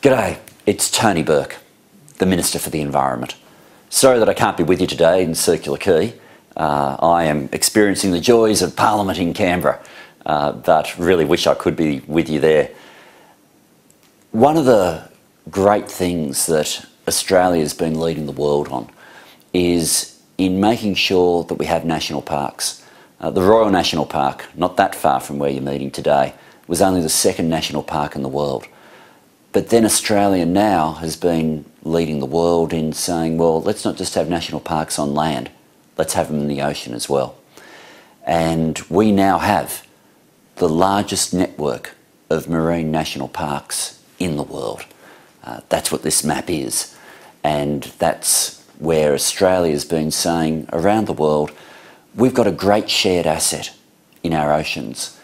G'day, it's Tony Burke, the Minister for the Environment. Sorry that I can't be with you today in Circular Quay. I am experiencing the joys of Parliament in Canberra, but really wish I could be with you there. One of the great things that Australia has been leading the world on is in making sure that we have national parks. The Royal National Park, not that far from where you're meeting today, was only the second national park in the world. But then Australia now has been leading the world in saying, well, let's not just have national parks on land, let's have them in the ocean as well. And we now have the largest network of marine national parks in the world. That's what this map is. And that's where Australia has been saying around the world, we've got a great shared asset in our oceans.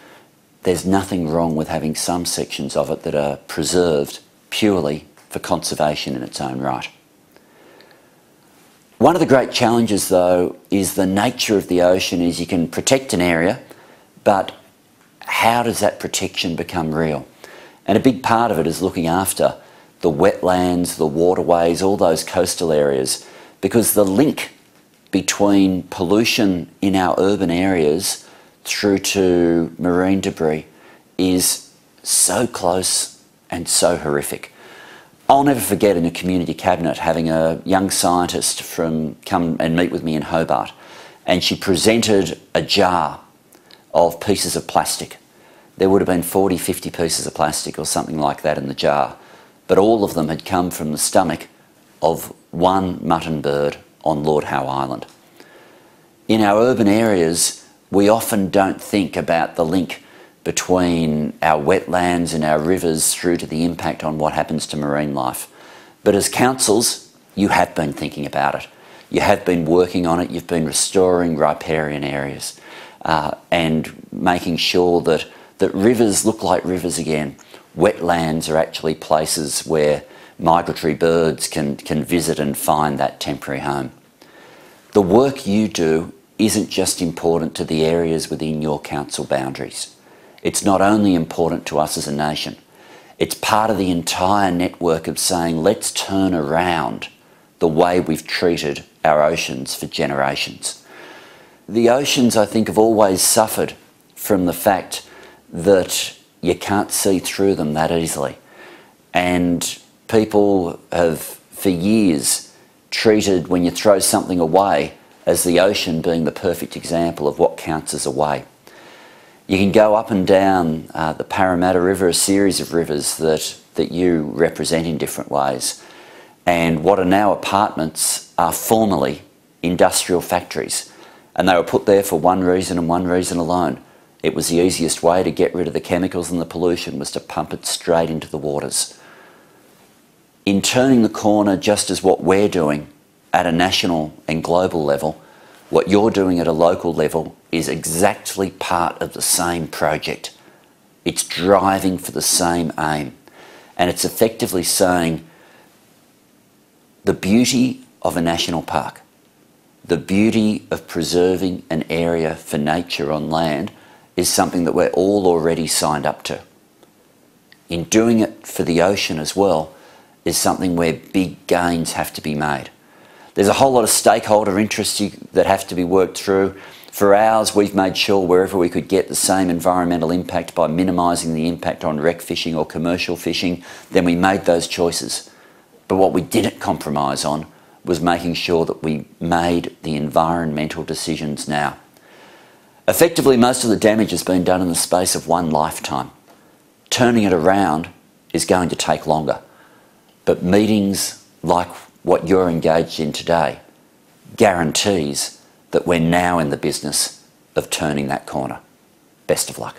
There's nothing wrong with having some sections of it that are preserved purely for conservation in its own right. One of the great challenges, though, is the nature of the ocean is you can protect an area, but how does that protection become real? And a big part of it is looking after the wetlands, the waterways, all those coastal areas, because the link between pollution in our urban areas through to marine debris is so close and so horrific. I'll never forget in a community cabinet having a young scientist come and meet with me in Hobart, and she presented a jar of pieces of plastic. There would have been 40, 50 pieces of plastic or something like that in the jar, but all of them had come from the stomach of one mutton bird on Lord Howe Island. In our urban areas, we often don't think about the link between our wetlands and our rivers through to the impact on what happens to marine life. But as councils, you have been thinking about it. You have been working on it. You've been restoring riparian areas and making sure that rivers look like rivers again. Wetlands are actually places where migratory birds can visit and find that temporary home. The work you do isn't just important to the areas within your council boundaries. It's not only important to us as a nation, it's part of the entire network of saying let's turn around the way we've treated our oceans for generations. The oceans, I think, have always suffered from the fact that you can't see through them that easily. And people have, for years, treated when you throw something away as the ocean being the perfect example of what counts as a way. You can go up and down the Parramatta River, a series of rivers that you represent in different ways. And what are now apartments are formerly industrial factories. And they were put there for one reason and one reason alone. It was the easiest way to get rid of the chemicals and the pollution was to pump it straight into the waters. In turning the corner, just as what we're doing at a national and global level, what you're doing at a local level is exactly part of the same project. It's driving for the same aim. And it's effectively saying the beauty of a national park, the beauty of preserving an area for nature on land is something that we're all already signed up to. In doing it for the ocean as well is something where big gains have to be made. There's a whole lot of stakeholder interests that have to be worked through. For ours, we've made sure wherever we could get the same environmental impact by minimising the impact on rec fishing or commercial fishing, then we made those choices. But what we didn't compromise on was making sure that we made the environmental decisions now. Effectively, most of the damage has been done in the space of one lifetime. Turning it around is going to take longer. But meetings like what you're engaged in today guarantees that we're now in the business of turning that corner. Best of luck.